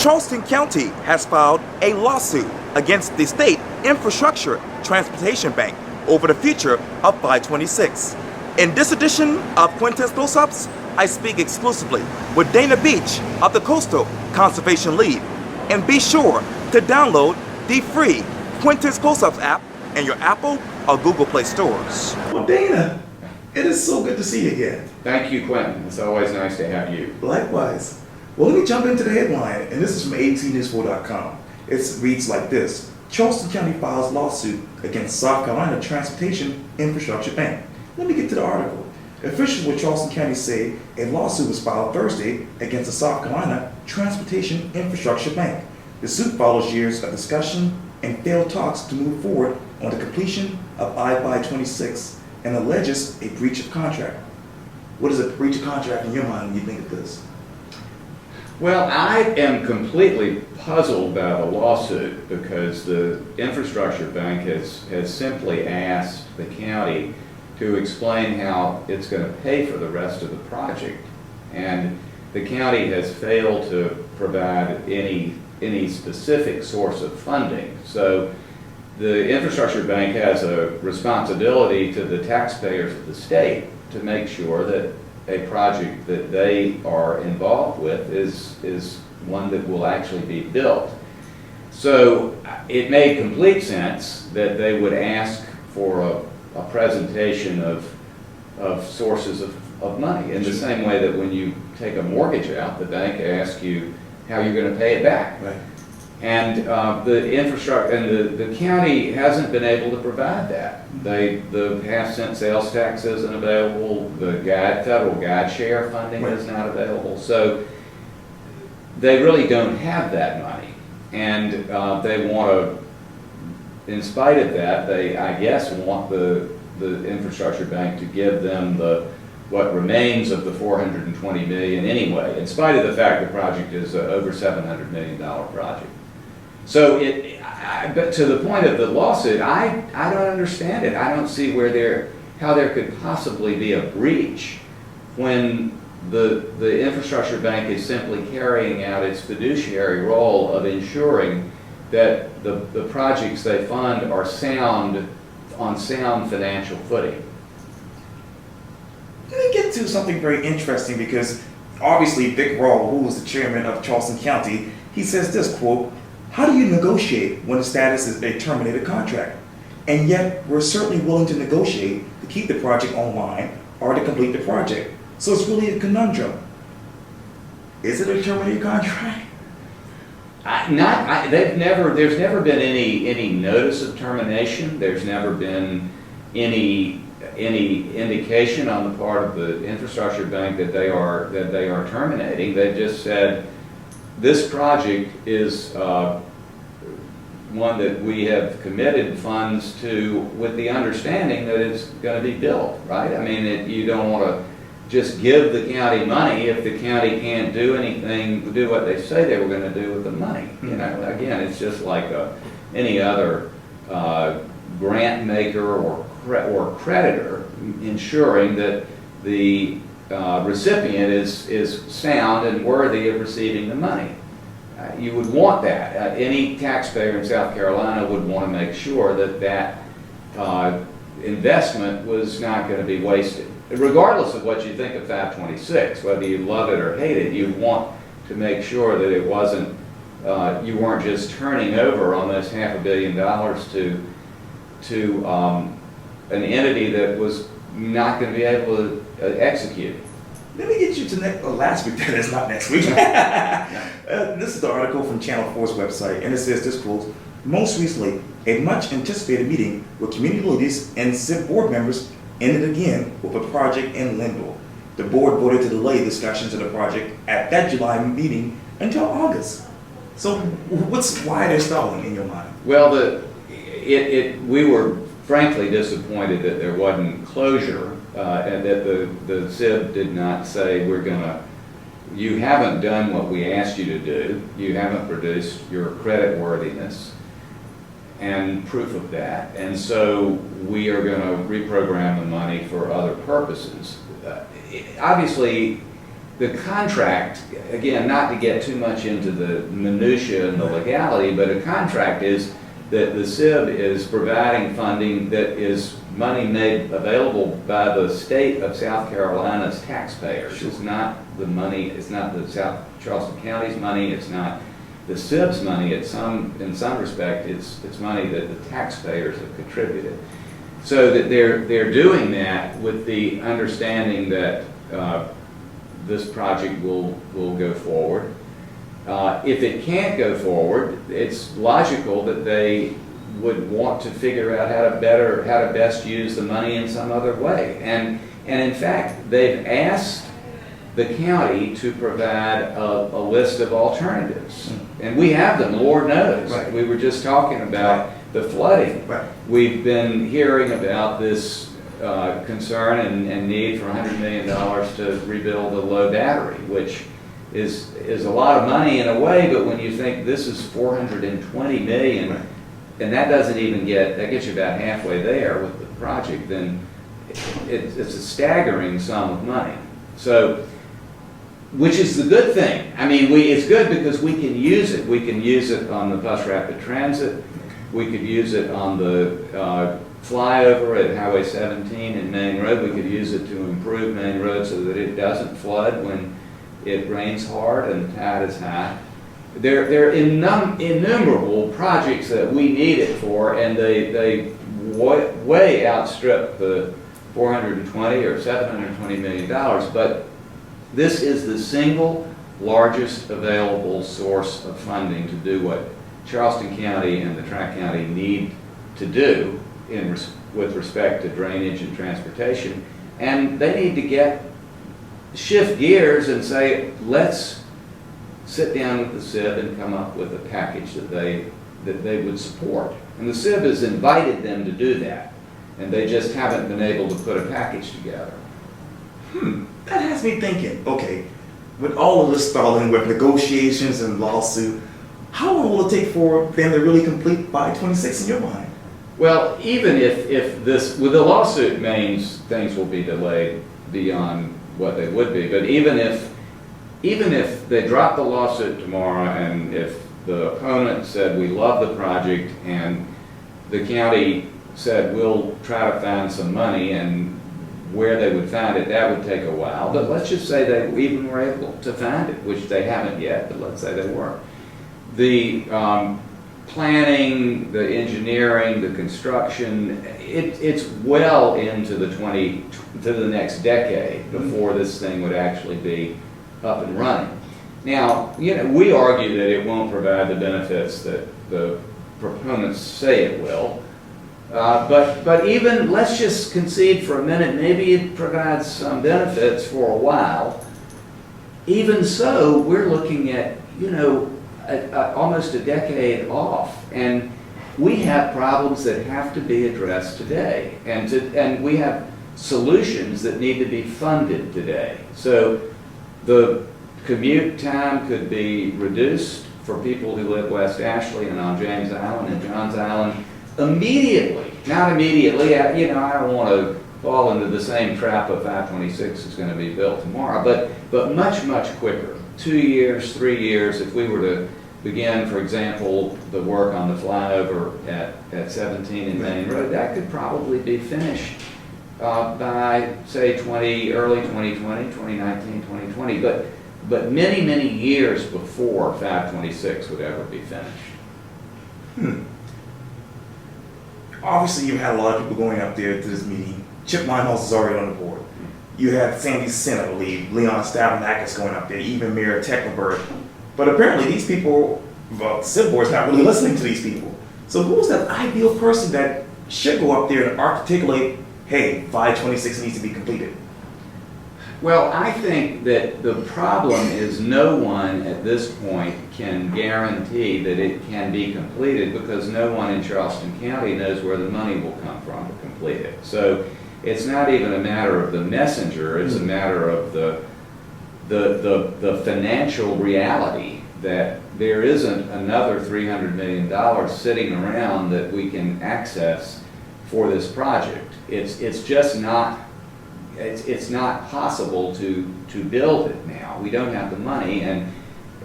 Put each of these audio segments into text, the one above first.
Charleston County has filed a lawsuit against the State Infrastructure Transportation Bank over the future of 526. In this edition of Quintin's Close-Ups, I speak exclusively with Dana Beach of the Coastal Conservation League. And be sure to download the free Quintin's Close-Ups app in your Apple or Google Play stores. Well, Dana, it is so good to see you again. Thank you, Quintin. It's always nice to have you. Likewise. Well, let me jump into the headline, and this is from ATNews4.com. It reads like this: Charleston County files lawsuit against South Carolina Transportation Infrastructure Bank. Let me get to the article. Officials with Charleston County say a lawsuit was filed Thursday against the South Carolina Transportation Infrastructure Bank. The suit follows years of discussion and failed talks to move forward on the completion of I-526 and alleges a breach of contract. What is a breach of contract in your mind when you think of this? Well, I am completely puzzled by the lawsuit because the Infrastructure Bank has simply asked the county to explain how it's going to pay for the rest of the project. And the county has failed to provide any specific source of funding. So the Infrastructure Bank has a responsibility to the taxpayers of the state to make sure that a project that they are involved with is one that will actually be built. So it made complete sense that they would ask for a presentation of sources of money, in the same way that when you take a mortgage out, the bank asks you how you're going to pay it back. Right. And the infrastructure and the county hasn't been able to provide that. The half-cent sales tax isn't available. The federal guide share funding is not available. So they really don't have that money, and they want to. In spite of that, they, I guess, want the Infrastructure Bank to give them what remains of the $420 million anyway, in spite of the fact the project is over $700 million project. So but to the point of the lawsuit, I don't understand it. I don't see how there could possibly be a breach when the Infrastructure Bank is simply carrying out its fiduciary role of ensuring that the projects they fund are on sound financial footing. Let me get to something very interesting, because obviously Vic Rawl, who was the chairman of Charleston County, he says this, quote, "How do you negotiate when the status is a terminated contract? And yet we're certainly willing to negotiate to keep the project online or to complete the project. So it's really a conundrum. Is it a terminated contract?" There's never been any notice of termination. There's never been any indication on the part of the Infrastructure Bank that they are terminating. They've just said this project is one that we have committed funds to with the understanding that it's going to be built, right? I mean, you don't want to just give the county money if the county can't do what they say they were going to do with the money. You know, again, it's just like any other grant maker or creditor, ensuring that the recipient is sound and worthy of receiving the money. You would want that. Any taxpayer in South Carolina would want to make sure that investment was not going to be wasted. Regardless of what you think of 526, whether you love it or hate it, you want to make sure that it wasn't, you weren't just turning over almost $500 million to an entity that was not going to be able to execute. Let me get you to last week. That is not next week. This is the article from Channel 4's website, and it says this, quote, "Most recently, a much anticipated meeting with community leaders and CIP board members ended again with a project in limbo. The board voted to delay discussions of the project at that July meeting until August." So why they're stalling in your mind? Well, we were frankly disappointed that there wasn't closure, and that the CIB did not say, you haven't done what we asked you to do, you haven't produced your credit worthiness and proof of that, and so we are going to reprogram the money for other purposes. Obviously, the contract, again, not to get too much into the minutia and the legality, but a contract is that the SIB is providing funding that is money made available by the state of South Carolina's taxpayers. It's not the money, it's not the South Charleston County's money, it's not the SIB's money. In some respect, it's money that the taxpayers have contributed. So that they're doing that with the understanding that this project will go forward. If it can't go forward, it's logical that they would want to figure out how to best use the money in some other way. And in fact, they've asked the county to provide a list of alternatives. And we have them, Lord knows. Right. We were just talking about the flooding. Right. We've been hearing about this concern and need for $100 million to rebuild the low battery, which is a lot of money in a way, but when you think this is $420 million, Right. and that doesn't even that gets you about halfway there with the project, then it's a staggering sum of money. So, which is the good thing. I mean, it's good because we can use it. We can use it on the bus rapid transit. We could use it on the flyover at Highway 17 and Main Road. We could use it to improve Main Road so that it doesn't flood when it rains hard and the tide is high. There are innumerable projects that we need it for, and they way outstrip the $420 or $720 million. But this is the single largest available source of funding to do what Charleston County and the Tri-County need to do with respect to drainage and transportation. And they need to shift gears and say, let's sit down with the SIB and come up with a package that they would support. And the SIB has invited them to do that, and they just haven't been able to put a package together. That has me thinking, okay, with all of this stalling with negotiations and lawsuit, how long will it take for them to really complete by 26 in your mind? Well, even if this, with the lawsuit means things will be delayed beyond what they would be, but even if they drop the lawsuit tomorrow and if the opponent said we love the project and the county said we'll try to find some money, and where they would find it, that would take a while. But let's just say they even were able to find it, which they haven't yet, but let's say they were. The planning, the engineering, the construction, it's well into the next decade before this thing would actually be up and running. Now, we argue that it won't provide the benefits that the proponents say it will. But even, let's just concede for a minute, maybe it provides some benefits for a while. Even so, we're looking at, almost a decade off. And we have problems that have to be addressed today. And we have solutions that need to be funded today. So the commute time could be reduced for people who live West Ashley and on James Island and Johns Island immediately. Not immediately, I don't want to fall into the same trap of 526 is going to be built tomorrow, but much, much quicker. 2 years, 3 years, if we were to begin, for example, the work on the flyover at 17 and Main Road, that could probably be finished by, say, early 2020, 2019, 2020, but many, many years before 526 would ever be finished. Obviously, you had a lot of people going up there to this meeting. Chip Winehouse is already on the board. You had Sandy Sin, I believe, Leon Stavronakis going up there, even Mayor Tecklenburg. But apparently these people, the SIB board's not really listening to these people. So who's that ideal person that should go up there and articulate, hey, 526 needs to be completed? Well, I think that the problem is no one at this point can guarantee that it can be completed because no one in Charleston County knows where the money will come from to complete it. So it's not even a matter of the messenger, it's a matter of the financial reality that there isn't another $300 million sitting around that we can access for this project. It's just not it's not possible to build it now. We don't have the money, and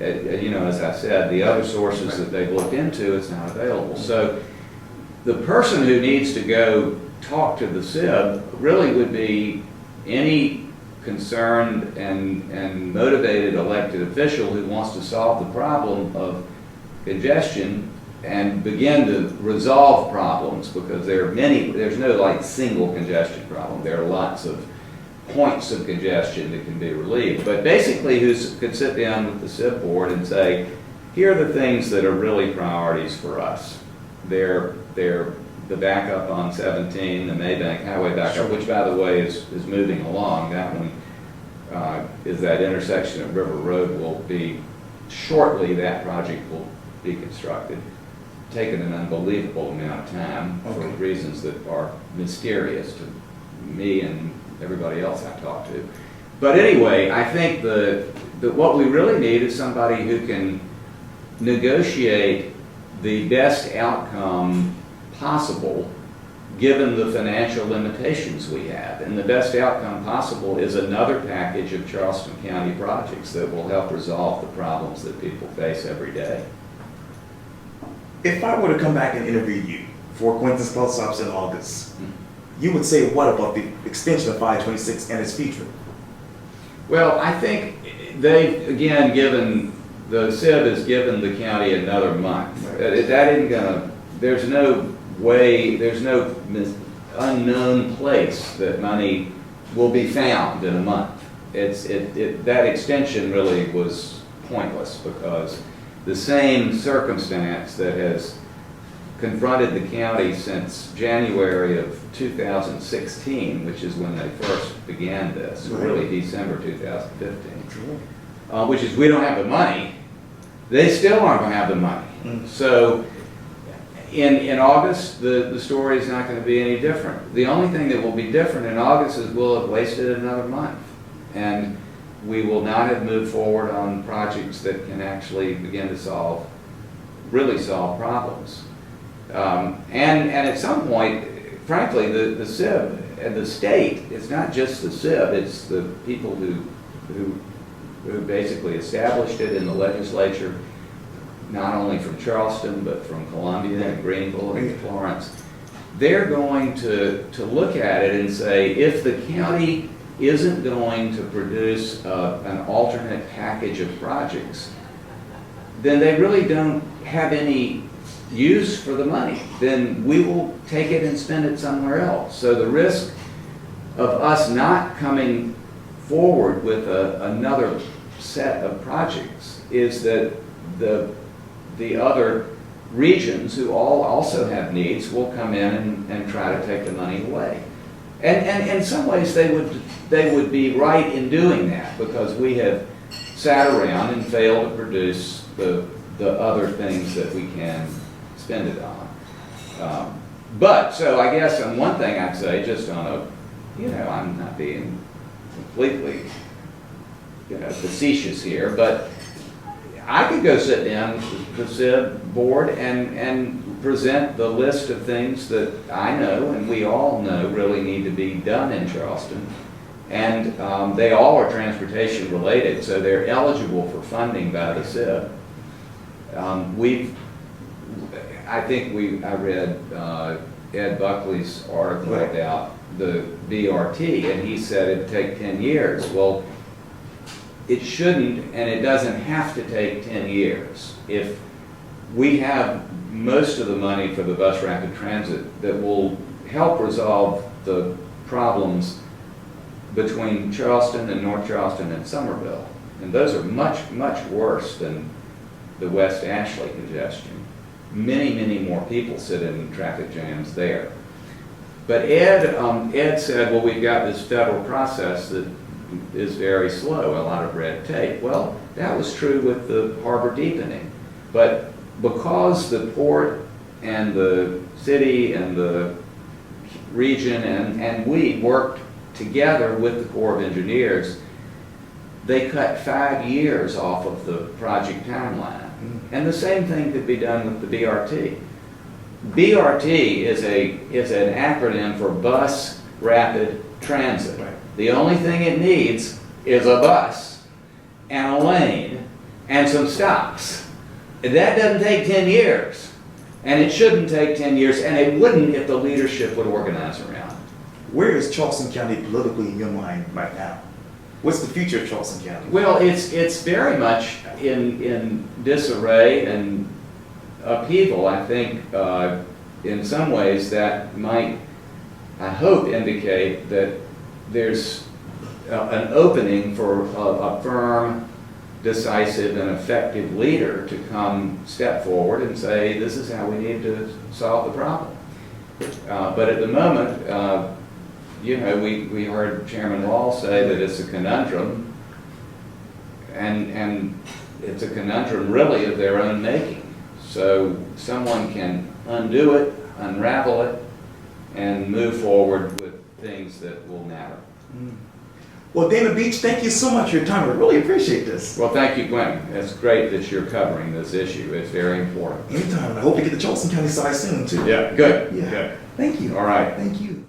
you know, as I said, the other sources that they've looked into, it's not available. So the person who needs to go talk to the SIB really would be any concerned and motivated elected official who wants to solve the problem of congestion and begin to resolve problems, because there are many, there's no like single congestion problem. There are lots of points of congestion that can be relieved. But basically who could sit down with the SIB board and say, here are the things that are really priorities for us. They're the backup on 17, the Maybank Highway backup, which by the way is moving along. That one is that intersection at River Road will be, shortly that project will be constructed. Taken an unbelievable amount of time for reasons that are mysterious to me and everybody else I've talked to. But anyway, I think what we really need is somebody who can negotiate the best outcome possible given the financial limitations we have. And the best outcome possible is another package of Charleston County projects that will help resolve the problems that people face every day. If I were to come back and interview you for Quintin's Close Stops in August, you would say what about the extension of 526 and its future? Well, I think they've, again, the SIB has given the county another month. Right. That isn't gonna, there's no way, there's no unknown place that money will be found in a month. That extension really was pointless, because the same circumstance that has confronted the county since January of 2016, which is when they first began this, really December 2015, which is we don't have the money. They still aren't going to have the money. So in August, the story is not going to be any different. The only thing that will be different in August is we'll have wasted another month. And we will not have moved forward on projects that can actually begin to really solve problems. And at some point, frankly, the SIB and the state, it's not just the SIB, it's the people who basically established it in the legislature, not only from Charleston, but from Columbia and Greenville and Florence. They're going to look at it and say, if the county isn't going to produce an alternate package of projects, then they really don't have any use for the money. Then we will take it and spend it somewhere else. So the risk of us not coming forward with another set of projects is that the other regions who also have needs will come in and try to take the money away. And in some ways they would be right in doing that, because we have sat around and failed to produce the other things that we can spend it on. But so I guess on one thing I'd say, just on I'm not being completely facetious here, but I could go sit down with the SIB board and present the list of things that I know and we all know really need to be done in Charleston. And they all are transportation related, so they're eligible for funding by the SIB. I read Ed Buckley's article about the BRT, and he said it'd take 10 years. Well, it shouldn't, and it doesn't have to take 10 years. If we have most of the money for the bus rapid transit that will help resolve the problems between Charleston and North Charleston and Somerville, and those are much, much worse than the West Ashley congestion. Many, many more people sit in traffic jams there. But Ed said, well, we've got this federal process that is very slow, a lot of red tape. Well, that was true with the harbor deepening. But because the port and the city and the region and we worked together with the Corps of Engineers, they cut 5 years off of the project timeline. And the same thing could be done with the BRT. BRT is an acronym for Bus Rapid Transit. The only thing it needs is a bus and a lane and some stops. That doesn't take 10 years. And it shouldn't take 10 years, and it wouldn't if the leadership would organize around it. Where is Charleston County politically in your mind right now? What's the future of Charleston County? Well, it's very much in disarray and upheaval. I think in some ways that might, I hope, indicate that there's an opening for a firm, decisive, and effective leader to come step forward and say, this is how we need to solve the problem. But at the moment, you know, we heard Chairman Wall say that it's a conundrum, and it's a conundrum really of their own making. So someone can undo it, unravel it, and move forward with things that will matter. Well, David Beach, thank you so much for your time. I really appreciate this. Well, thank you, Quintin. It's great that you're covering this issue. It's very important. Anytime. I hope to get the Charleston County side soon, too. Yeah, good. Yeah. Good. Thank you. All right. Thank you.